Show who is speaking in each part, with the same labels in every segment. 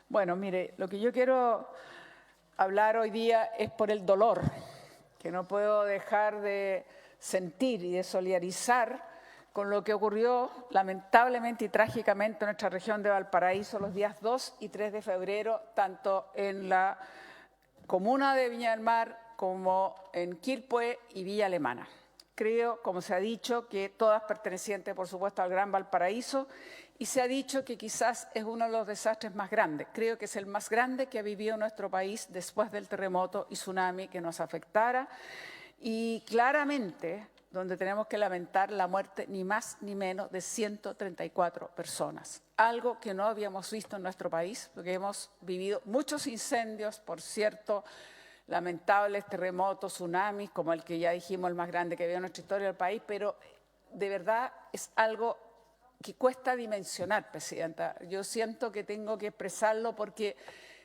Speaker 1: Bueno, mire, lo que yo quiero hablar hoy día es por el dolor, que no puedo dejar de sentir y de solidarizar con lo que ocurrió lamentablemente y trágicamente en nuestra región de Valparaíso los días 2 y 3 de febrero, tanto en la comuna de Viña del Mar como en Quilpué y Villa Alemana. Creo, como se ha dicho, que todas pertenecientes, por supuesto, al Gran Valparaíso, y se ha dicho que quizás es uno de los desastres más grandes. Creo que es el más grande que ha vivido nuestro país después del terremoto y tsunami que nos afectara, y claramente donde tenemos que lamentar la muerte ni más ni menos de 134 personas. Algo que no habíamos visto en nuestro país, porque hemos vivido muchos incendios, por cierto, lamentables terremotos, tsunamis, como el que ya dijimos, el más grande que había en nuestra historia del país, pero de verdad es algo que cuesta dimensionar, Presidenta. Yo siento que tengo que expresarlo porque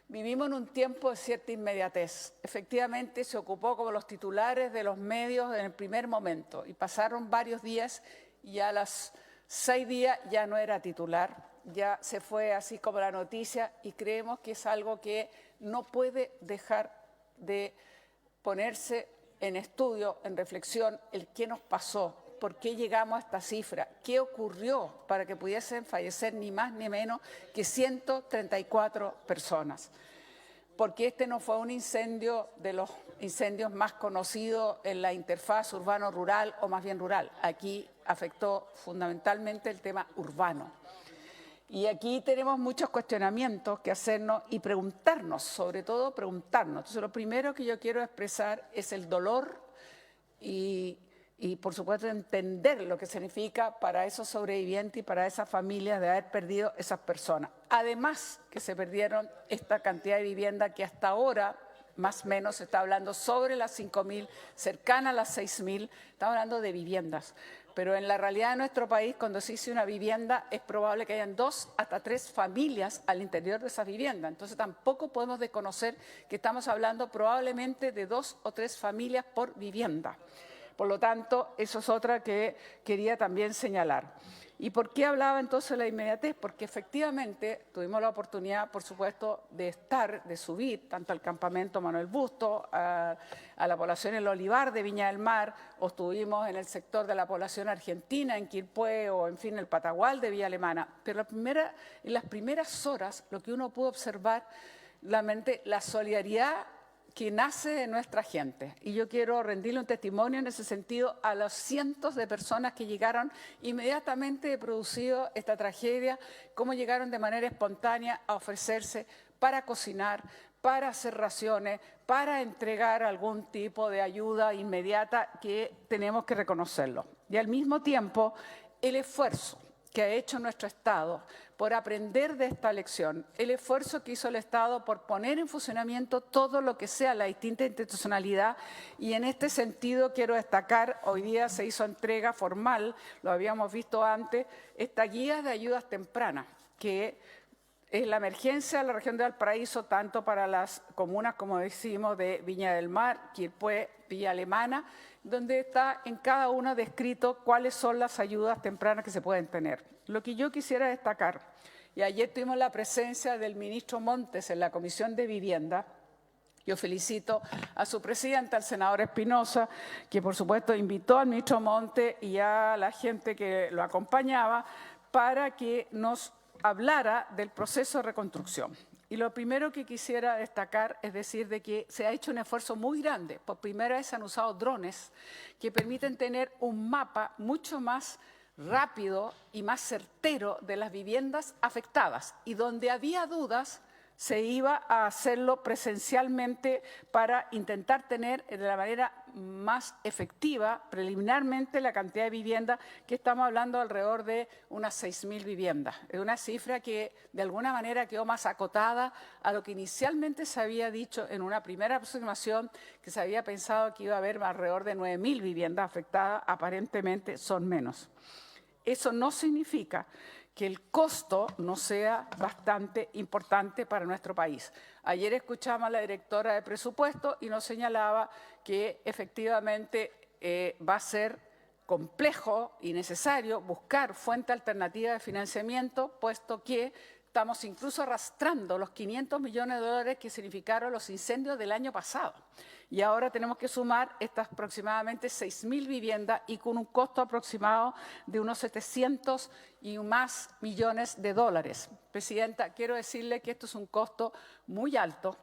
Speaker 1: vivimos en un tiempo de cierta inmediatez. Efectivamente, se ocupó como los titulares de los medios en el primer momento y pasaron varios días y a los 6 días ya no era titular, ya se fue así como la noticia y creemos que es algo que no puede dejar de ponerse en estudio, en reflexión, el qué nos pasó, por qué llegamos a esta cifra, qué ocurrió para que pudiesen fallecer ni más ni menos que 134 personas. Porque este no fue un incendio de los incendios más conocidos en la interfaz urbano-rural o más bien rural. Aquí afectó fundamentalmente el tema urbano. Y aquí tenemos muchos cuestionamientos que hacernos y preguntarnos, sobre todo preguntarnos. Entonces, lo primero que yo quiero expresar es el dolor y por supuesto, entender lo que significa para esos sobrevivientes y para esas familias de haber perdido esas personas. Además, que se perdieron esta cantidad de viviendas que hasta ahora, más o menos, se está hablando sobre las 5.000, cercana a las 6.000, estamos hablando de viviendas. Pero en la realidad de nuestro país, cuando se dice una vivienda, es probable que hayan 2 hasta 3 familias al interior de esa vivienda. Entonces, tampoco podemos desconocer que estamos hablando probablemente de 2 o 3 familias por vivienda. Por lo tanto, eso es otra que quería también señalar. ¿Y por qué hablaba entonces de la inmediatez? Porque efectivamente tuvimos la oportunidad, por supuesto, de subir tanto al campamento Manuel Busto, a la población El Olivar de Viña del Mar, o estuvimos en el sector de la población argentina, en Quilpué, o en fin, el Patagual de Villa Alemana. Pero en las primeras horas, lo que uno pudo observar, la solidaridad que nace de nuestra gente. Y yo quiero rendirle un testimonio en ese sentido a los cientos de personas que llegaron inmediatamente de producido esta tragedia, cómo llegaron de manera espontánea a ofrecerse para cocinar, para hacer raciones, para entregar algún tipo de ayuda inmediata que tenemos que reconocerlo. Y al mismo tiempo, el esfuerzo que ha hecho nuestro Estado por aprender de esta lección, el esfuerzo que hizo el Estado por poner en funcionamiento todo lo que sea la distinta institucionalidad, y en este sentido quiero destacar, hoy día se hizo entrega formal, lo habíamos visto antes, esta guía de ayudas tempranas, que es la emergencia de la región de Valparaíso, tanto para las comunas, como decimos, de Viña del Mar, Quilpué, Villa Alemana, donde está en cada una descrito cuáles son las ayudas tempranas que se pueden tener. Lo que yo quisiera destacar, y ayer tuvimos la presencia del ministro Montes en la Comisión de Vivienda. Yo felicito a su presidente, al senador Espinosa, que por supuesto invitó al ministro Montes y a la gente que lo acompañaba para que nos hablara del proceso de reconstrucción. Y lo primero que quisiera destacar es decir de que se ha hecho un esfuerzo muy grande. Por primera vez se han usado drones que permiten tener un mapa mucho más rápido y más certero de las viviendas afectadas. Y donde había dudas, se iba a hacerlo presencialmente para intentar tener de la manera más efectiva, preliminarmente, la cantidad de viviendas, que estamos hablando alrededor de unas 6.000 viviendas. Es una cifra que de alguna manera quedó más acotada a lo que inicialmente se había dicho en una primera aproximación, que se había pensado que iba a haber alrededor de 9.000 viviendas afectadas, aparentemente son menos. Eso no significa que el costo no sea bastante importante para nuestro país. Ayer escuchamos a la directora de presupuesto y nos señalaba que efectivamente va a ser complejo y necesario buscar fuente alternativa de financiamiento, puesto que estamos incluso arrastrando los 500 millones de dólares que significaron los incendios del año pasado. Y ahora tenemos que sumar estas aproximadamente 6.000 viviendas y con un costo aproximado de unos 700 y más millones de dólares. Presidenta, quiero decirle que esto es un costo muy alto.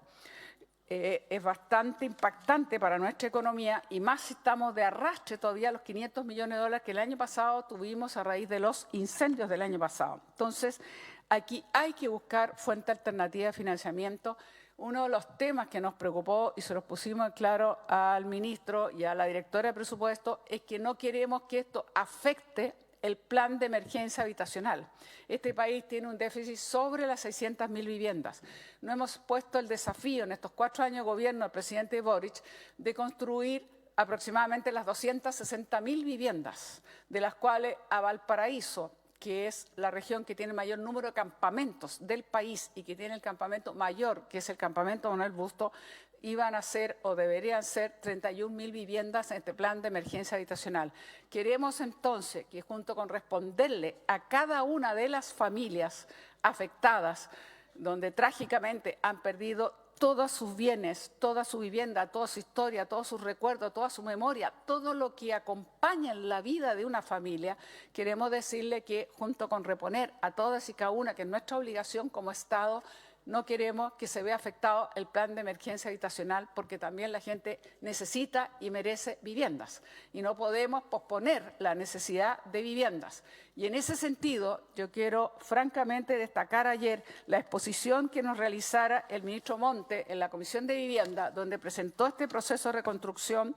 Speaker 1: Es bastante impactante para nuestra economía y más si estamos de arrastre todavía los 500 millones de dólares que el año pasado tuvimos a raíz de los incendios del año pasado. Entonces, aquí hay que buscar fuente alternativa de financiamiento. Uno de los temas que nos preocupó y se los pusimos en claro al ministro y a la directora de presupuesto es que no queremos que esto afecte el plan de emergencia habitacional. Este país tiene un déficit sobre las 600.000 viviendas. No hemos puesto el desafío en estos 4 años de gobierno del presidente Boric de construir aproximadamente las 260.000 viviendas, de las cuales a Valparaíso, que es la región que tiene el mayor número de campamentos del país y que tiene el campamento mayor, que es el campamento Manuel Busto, iban a ser o deberían ser 31.000 viviendas en este plan de emergencia habitacional. Queremos entonces que junto con responderle a cada una de las familias afectadas, donde trágicamente han perdido todos sus bienes, toda su vivienda, toda su historia, todos sus recuerdos, toda su memoria, todo lo que acompaña en la vida de una familia, queremos decirle que junto con reponer a todas y cada una, que es nuestra obligación como Estado, no queremos que se vea afectado el plan de emergencia habitacional porque también la gente necesita y merece viviendas y no podemos posponer la necesidad de viviendas. Y en ese sentido, yo quiero francamente destacar ayer la exposición que nos realizara el ministro Monte en la Comisión de Vivienda, donde presentó este proceso de reconstrucción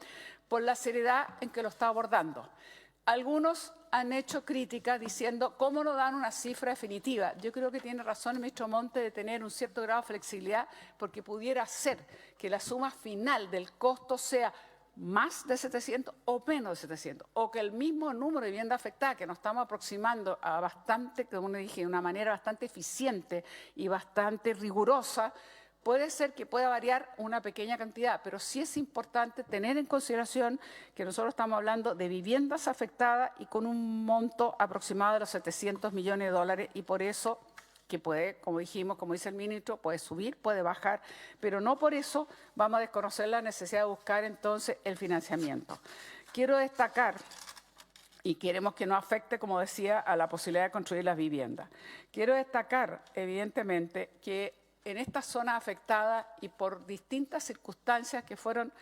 Speaker 1: por la seriedad en que lo está abordando. Algunos han hecho críticas diciendo cómo no dan una cifra definitiva. Yo creo que tiene razón el ministro Monte de tener un cierto grado de flexibilidad porque pudiera ser que la suma final del costo sea más de 700 o menos de 700, o que el mismo número de viviendas afectadas, que nos estamos aproximando a bastante, como dije, de una manera bastante eficiente y bastante rigurosa, puede ser que pueda variar una pequeña cantidad, pero sí es importante tener en consideración que nosotros estamos hablando de viviendas afectadas y con un monto aproximado de los 700 millones de dólares y por eso que puede, como dijimos, como dice el ministro, puede subir, puede bajar, pero no por eso vamos a desconocer la necesidad de buscar entonces el financiamiento. Quiero destacar y queremos que no afecte, como decía, a la posibilidad de construir las viviendas. Quiero destacar, evidentemente, que en estas zonas afectadas y por distintas circunstancias que fueron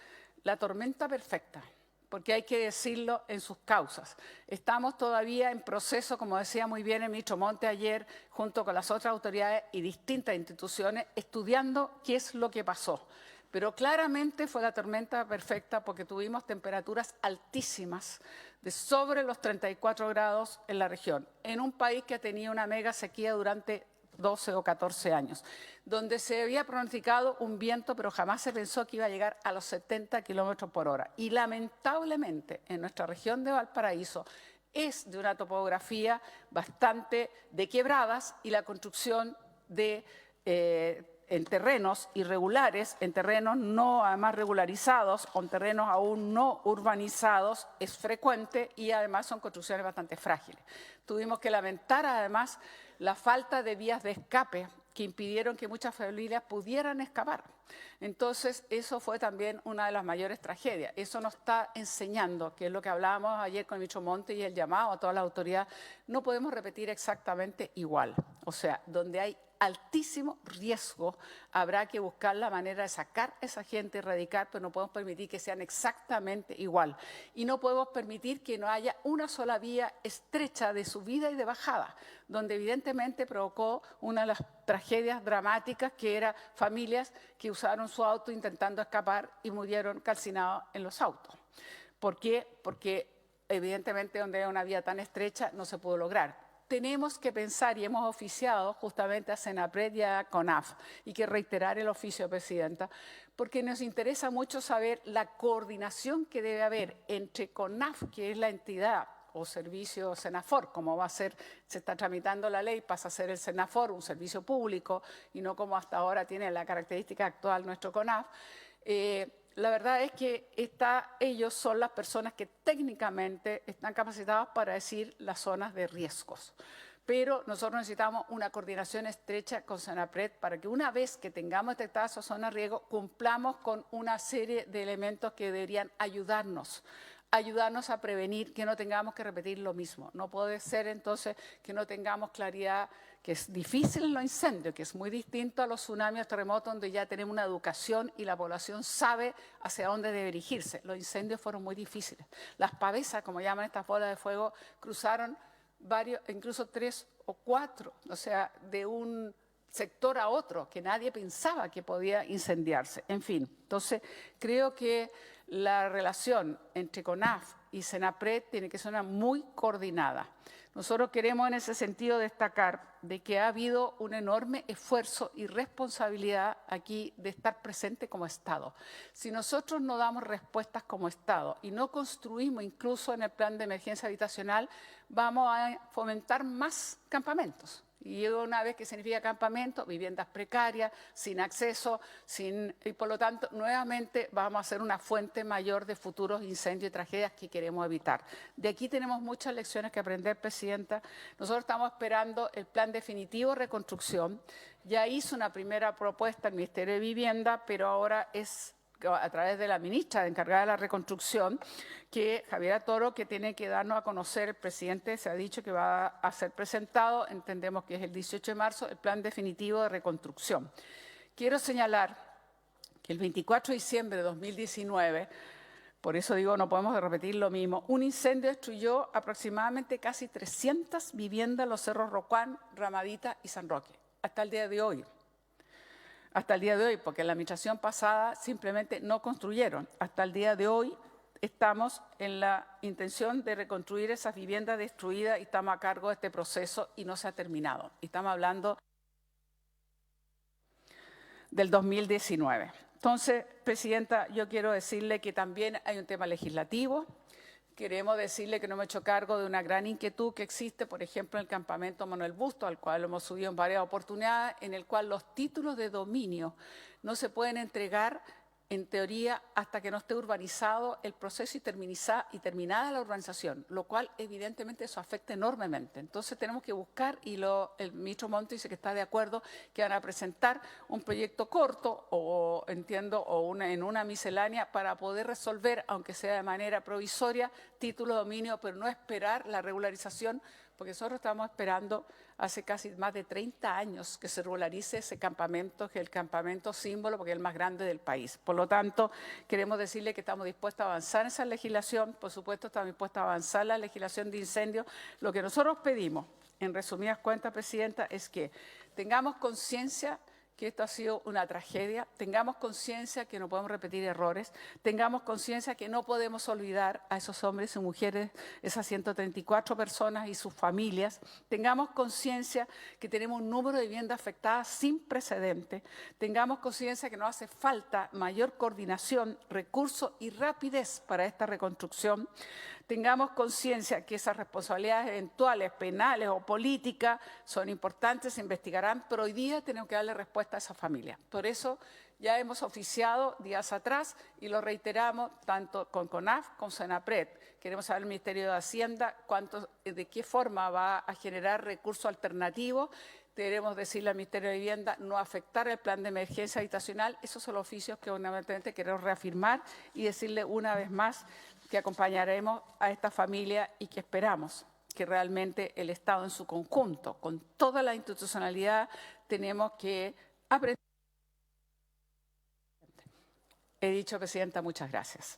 Speaker 1: la tormenta perfecta, porque hay que decirlo en sus causas. Estamos todavía en proceso, como decía muy bien el ministro Monte ayer, junto con las otras autoridades y distintas instituciones, estudiando qué es lo que pasó. Pero claramente fue la tormenta perfecta porque tuvimos temperaturas altísimas de sobre los 34 grados en la región, en un país que ha tenido una mega sequía durante 12 o 14 años, donde se había pronosticado un viento, pero jamás se pensó que iba a llegar a los 70 kilómetros por hora. Y lamentablemente en nuestra región de Valparaíso es de una topografía bastante de quebradas y la construcción de en terrenos irregulares, en terrenos no además regularizados o en terrenos aún no urbanizados es frecuente y además son construcciones bastante frágiles. Tuvimos que lamentar además la falta de vías de escape que impidieron que muchas familias pudieran escapar. Entonces, eso fue también una de las mayores tragedias. Eso nos está enseñando, que es lo que hablábamos ayer con el ministro Monte y el llamado a todas las autoridades, no podemos repetir exactamente igual. O sea, donde hay altísimo riesgo, habrá que buscar la manera de sacar a esa gente y erradicar, pero no podemos permitir que sean exactamente igual. Y no podemos permitir que no haya una sola vía estrecha de subida y de bajada, donde evidentemente provocó una de las tragedias dramáticas que era familias que usaron su auto intentando escapar y murieron calcinados en los autos. ¿Por qué? Porque evidentemente donde hay una vía tan estrecha no se pudo lograr. Tenemos que pensar y hemos oficiado justamente a Senapred y a CONAF y que reiterar el oficio, Presidenta, porque nos interesa mucho saber la coordinación que debe haber entre CONAF, que es la entidad o servicio Senafor, como va a ser, se está tramitando la ley, pasa a ser el Senafor, un servicio público y no como hasta ahora tiene la característica actual nuestro CONAF. La verdad es que ellos son las personas que técnicamente están capacitados para decir las zonas de riesgos. pero nosotros necesitamos una coordinación estrecha con Senapred para que una vez que tengamos detectada esa zona de riesgo, cumplamos con una serie de elementos que deberían ayudarnos a prevenir que no tengamos que repetir lo mismo. No puede ser entonces que no tengamos claridad, que es difícil en los incendios, que es muy distinto a los tsunamis, terremotos, donde ya tenemos una educación y la población sabe hacia dónde debe dirigirse. Los incendios fueron muy difíciles. Las pavesas, como llaman estas bolas de fuego, cruzaron varios, incluso 3 o 4, o sea, de un sector a otro, que nadie pensaba que podía incendiarse. En fin, entonces creo que la relación entre CONAF y Senapred tiene que ser una muy coordinada. Nosotros queremos en ese sentido destacar de que ha habido un enorme esfuerzo y responsabilidad aquí de estar presente como Estado. Si nosotros no damos respuestas como Estado y no construimos incluso en el plan de emergencia habitacional, vamos a fomentar más campamentos. Y una vez que significa campamento, viviendas precarias, sin acceso, y por lo tanto, nuevamente vamos a ser una fuente mayor de futuros incendios y tragedias que queremos evitar. De aquí tenemos muchas lecciones que aprender, Presidenta. Nosotros estamos esperando el plan definitivo de reconstrucción. Ya hizo una primera propuesta el Ministerio de Vivienda, pero ahora es a través de la ministra encargada de la reconstrucción, que Javiera Toro, que tiene que darnos a conocer, el presidente se ha dicho que va a ser presentado, entendemos que es el 18 de marzo, el plan definitivo de reconstrucción. Quiero señalar que el 24 de diciembre de 2019, por eso digo, no podemos repetir lo mismo, un incendio destruyó aproximadamente casi 300 viviendas en los cerros Rocuán, Ramadita y San Roque, hasta el día de hoy. Hasta el día de hoy, porque en la administración pasada simplemente no construyeron. Hasta el día de hoy estamos en la intención de reconstruir esas viviendas destruidas y estamos a cargo de este proceso y no se ha terminado. Estamos hablando del 2019. Entonces, Presidenta, yo quiero decirle que también hay un tema legislativo. Queremos decirle que no me he hecho cargo de una gran inquietud que existe, por ejemplo, en el campamento Manuel Busto, al cual hemos subido en varias oportunidades, en el cual los títulos de dominio no se pueden entregar, en teoría, hasta que no esté urbanizado el proceso y terminada la urbanización, lo cual evidentemente eso afecta enormemente. Entonces tenemos que buscar, y el ministro Montt dice que está de acuerdo, que van a presentar un proyecto corto, o entiendo, en una miscelánea, para poder resolver, aunque sea de manera provisoria, título de dominio, pero no esperar la regularización, porque nosotros estamos esperando hace casi más de 30 años que se regularice ese campamento, que es el campamento símbolo, porque es el más grande del país. Por lo tanto, queremos decirle que estamos dispuestos a avanzar en esa legislación, por supuesto estamos dispuestos a avanzar en la legislación de incendios. Lo que nosotros pedimos, en resumidas cuentas, Presidenta, es que tengamos conciencia que esto ha sido una tragedia, tengamos conciencia que no podemos repetir errores, tengamos conciencia que no podemos olvidar a esos hombres y mujeres, esas 134 personas y sus familias, tengamos conciencia que tenemos un número de viviendas afectadas sin precedente, tengamos conciencia que nos hace falta mayor coordinación, recursos y rapidez para esta reconstrucción, tengamos conciencia que esas responsabilidades eventuales, penales o políticas, son importantes, se investigarán, pero hoy día tenemos que darle respuesta a esa familia. Por eso ya hemos oficiado días atrás y lo reiteramos tanto con CONAF como con Senapred. Queremos saber el Ministerio de Hacienda de qué forma va a generar recursos alternativos. Queremos decirle al Ministerio de Vivienda no afectar el plan de emergencia habitacional. Esos son los oficios que fundamentalmente queremos reafirmar y decirle una vez más que acompañaremos a esta familia y que esperamos que realmente el Estado en su conjunto, con toda la institucionalidad, tenemos que aprender. He dicho, Presidenta, muchas gracias.